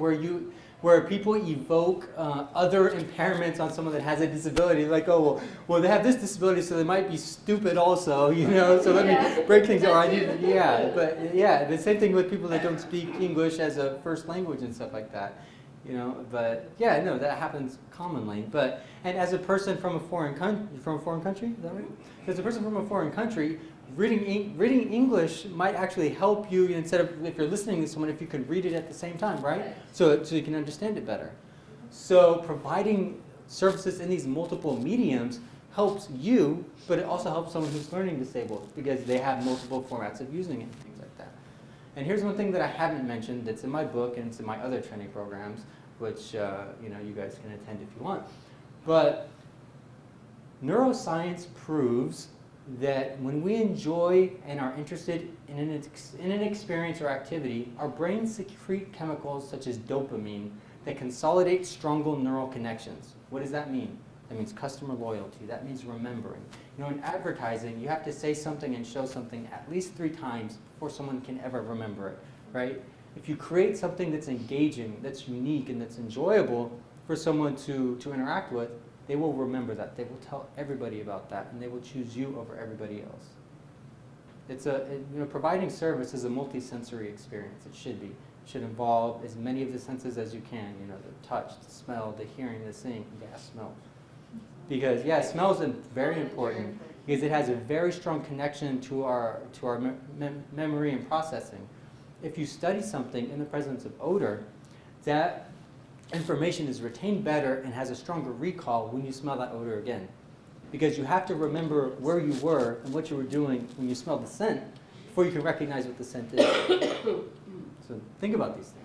where people evoke other impairments on someone that has a disability. Like, oh, well, they have this disability, so they might be stupid also, so let me break things down. The same thing with people that don't speak English as a first language and stuff like that. But that happens commonly. And as a person from a foreign country, is that right? As a person from a foreign country, reading English might actually help you instead of, if you're listening to someone, if you can read it at the same time, right? So you can understand it better. So providing services in these multiple mediums helps you, but it also helps someone who's learning disabled, because they have multiple formats of using it and things like that. And here's one thing that I haven't mentioned that's in my book and it's in my other training programs, which you guys can attend if you want. But neuroscience proves that when we enjoy and are interested in an experience or activity, our brains secrete chemicals such as dopamine that consolidate stronger neural connections. What does that mean? That means customer loyalty. That means remembering. In advertising, you have to say something and show something at least 3 times before someone can ever remember it, right? If you create something that's engaging, that's unique, and that's enjoyable for someone to interact with, they will remember that. They will tell everybody about that, and they will choose you over everybody else. Providing service is a multi-sensory experience. It should be. It should involve as many of the senses as you can. The touch, the smell, the hearing, the seeing, gas, smell. Because yeah, smells are very important because it has a very strong connection to our memory and processing. If you study something in the presence of odor, that information is retained better and has a stronger recall when you smell that odor again. Because you have to remember where you were and what you were doing when you smelled the scent before you can recognize what the scent is. So think about these things.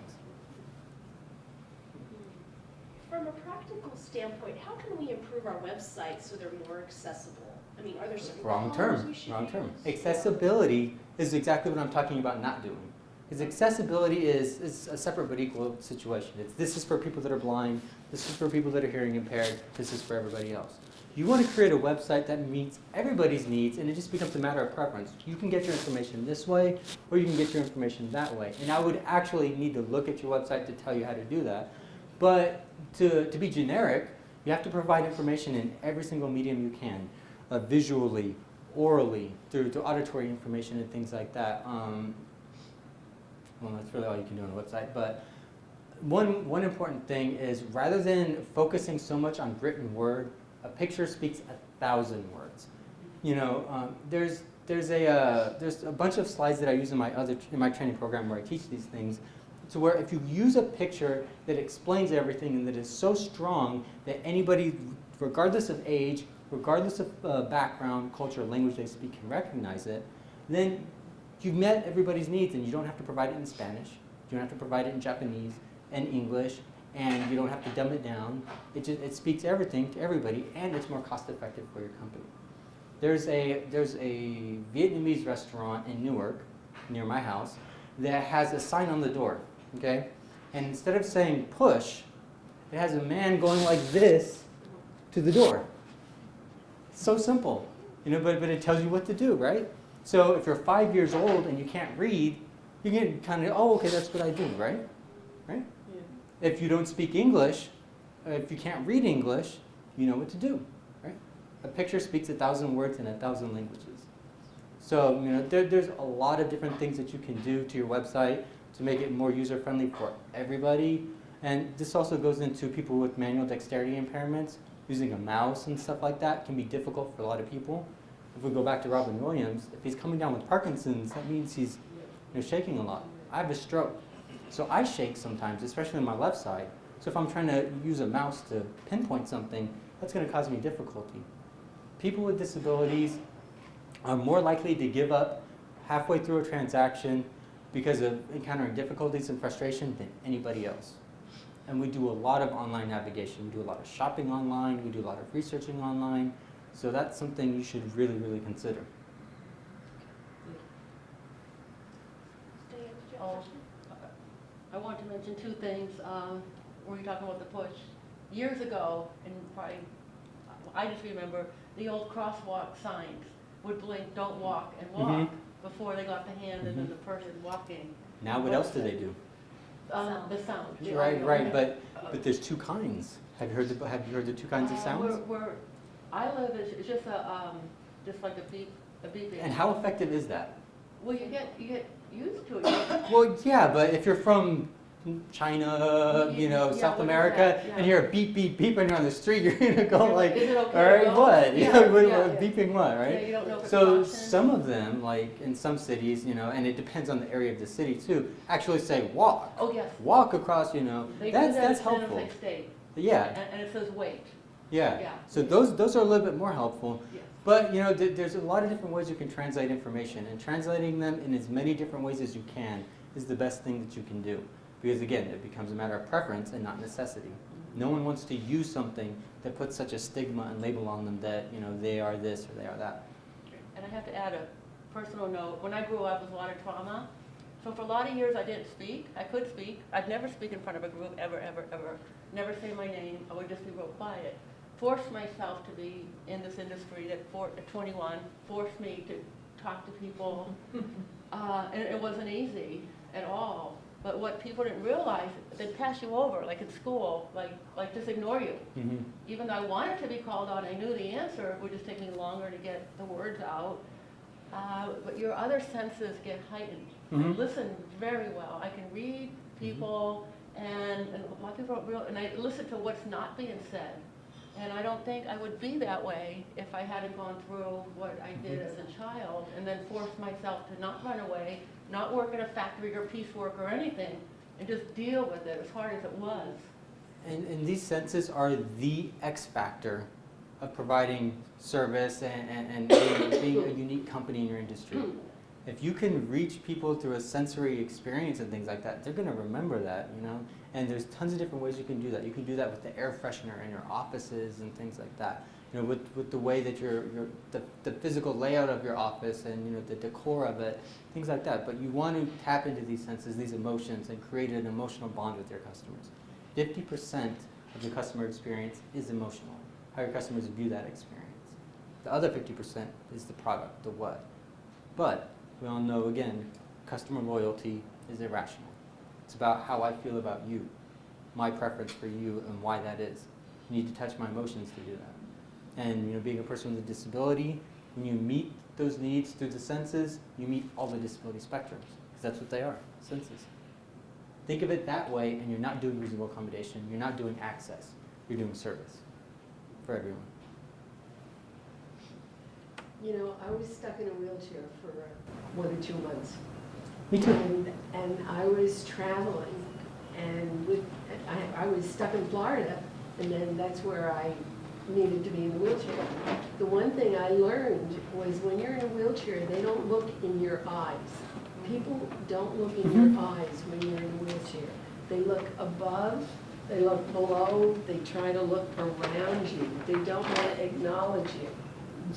From a practical standpoint, how can we improve our websites so they're more accessible? I mean, are there certain colors we should Wrong term. use? Accessibility is exactly what I'm talking about not doing. Because accessibility is a separate but equal situation. This is for people that are blind, this is for people that are hearing impaired, this is for everybody else. You want to create a website that meets everybody's needs, and it just becomes a matter of preference. You can get your information this way, or you can get your information that way. And I would actually need to look at your website to tell you how to do that. But to be generic, you have to provide information in every single medium you can, visually, orally, through to auditory information and things like that. Well, that's really all you can do on a website. But one important thing is rather than focusing so much on written word, a picture speaks 1,000 words. You know, there's a bunch of slides that I use in my training program where I teach these things. To where if you use a picture that explains everything and that is so strong that anybody, regardless of age, regardless of background, culture, language they speak, can recognize it, then you've met everybody's needs, and you don't have to provide it in Spanish, you don't have to provide it in Japanese and English, and you don't have to dumb it down. It speaks everything to everybody, and it's more cost effective for your company. There's a Vietnamese restaurant in Newark, near my house, that has a sign on the door, okay? And instead of saying push, it has a man going like this to the door. So simple, you know, but it tells you what to do, right? So if you're 5 years old and you can't read, you can kind of, oh, okay, that's what I do, right? Right? Yeah. If you don't speak English, if you can't read English, you know what to do, right? A picture speaks 1,000 words in 1,000 languages. So, you know, there's a lot of different things that you can do to your website to make it more user-friendly for everybody. And this also goes into people with manual dexterity impairments. Using a mouse and stuff like that can be difficult for a lot of people. If we go back to Robin Williams, if he's coming down with Parkinson's, that means he's shaking a lot. I have a stroke, so I shake sometimes, especially on my left side. So if I'm trying to use a mouse to pinpoint something, that's going to cause me difficulty. People with disabilities are more likely to give up halfway through a transaction because of encountering difficulties and frustration than anybody else. And we do a lot of online navigation. We do a lot of shopping online. We do a lot of researching online. So that's something you should really, really consider. I want to mention two things. When you're talking about the push, years ago, and probably, I just remember the old crosswalk signs would blink, don't walk, and walk before they got the hand and then the person walking. Now what else do they do? The sound. Right, but there's two kinds. Have you heard the two kinds of sounds? Where I live is just just like a beeping. And how effective is that? Well, you get used to it. Well, yeah, but if you're from China, you know, South America, and hear a beep, beep, beep, and you're on the street, you're gonna go like, okay all right, what? Beeping what, right? Yeah, you don't know if it's so caution. some of them, like in some cities, you know, and it depends on the area of the city too, actually say walk. Oh yes. Walk across, you know, that's helpful. State. Yeah. And it says wait. Yeah. So those are a little bit more helpful. Yes. But you know, there's a lot of different ways you can translate information, and translating them in as many different ways as you can is the best thing that you can do. Because again, it becomes a matter of preference and not necessity. No one wants to use something that puts such a stigma and label on them that, you know, they are this or they are that. And I have to add a personal note. When I grew up, there was a lot of trauma. So for a lot of years, I didn't speak. I could speak. I'd never speak in front of a group, ever, ever, ever. Never say my name. I would just be real quiet. Forced myself to be in this industry at 21, forced me to talk to people. And it wasn't easy at all. But what people didn't realize, they'd pass you over, like in school, like just ignore you. Even though I wanted to be called on, I knew the answer, it would just take me longer to get the words out. But your other senses get heightened. I listen very well. I can read people, and a lot of people don't realize, and I listen to what's not being said. And I don't think I would be that way if I hadn't gone through what I did as a child and then forced myself to not run away, not work in a factory or piecework or anything, and just deal with it as hard as it was. And these senses are the X factor of providing service and being a unique company in your industry. If you can reach people through a sensory experience and things like that, they're going to remember that, you know. And there's tons of different ways you can do that. You can do that with the air freshener in your offices and things like that. You know, with the way that the physical layout of your office and, you know, the decor of it, things like that. But you want to tap into these senses, these emotions, and create an emotional bond with your customers. 50% of the customer experience is emotional, how your customers view that experience. The other 50% is the product, the what. But we all know, again, customer loyalty is irrational. It's about how I feel about you, my preference for you, and why that is. You need to touch my emotions to do that. And, you know, being a person with a disability, when you meet those needs through the senses, you meet all the disability spectrums, because that's what they are, senses. Think of it that way, and you're not doing reasonable accommodation. You're not doing access. You're doing service for everyone. You know, I was stuck in a wheelchair for 1 or 2 months. Me too. And I was traveling, and I was stuck in Florida, and then that's where I needed to be in the wheelchair. The one thing I learned was when you're in a wheelchair, they don't look in your eyes. People don't look in your eyes when you're in a wheelchair. They look above, they look below, they try to look around you. They don't want to acknowledge you.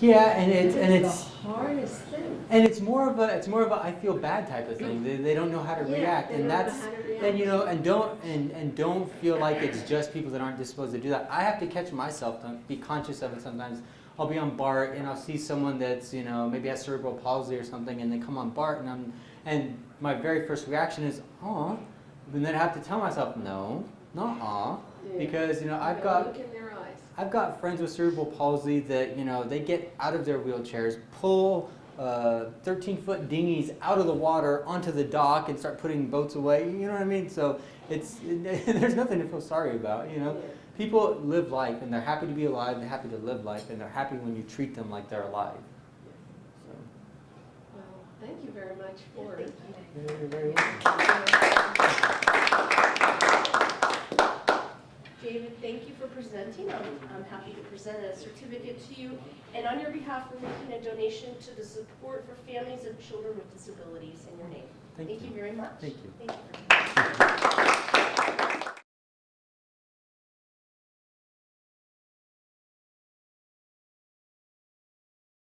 Yeah, and it's the hardest thing. And it's more of a I feel bad type of thing. They don't know how to react, and that's and you know and don't feel like it's just people that aren't disposed to do that. I have to catch myself to be conscious of it sometimes. I'll be on BART and I'll see someone that's, you know, maybe has cerebral palsy or something, and they come on BART, and my very first reaction is aw, and then I have to tell myself no, not aw, because, you know, I've got friends with cerebral palsy that, you know, they get out of their wheelchairs, pull 13-foot dinghies out of the water onto the dock and start putting boats away. You know what I mean? So there's nothing to feel sorry about, you know. Yeah. People live life, and they're happy to be alive, they're happy to live life, and they're happy when you treat them like they're alive. So. Well, thank you very much for it. You're very welcome. David, thank you for presenting. I'm happy to present a certificate to you. And on your behalf, we're making a donation to the support for families of children with disabilities in your name. Thank you very much. Thank you. Thank you.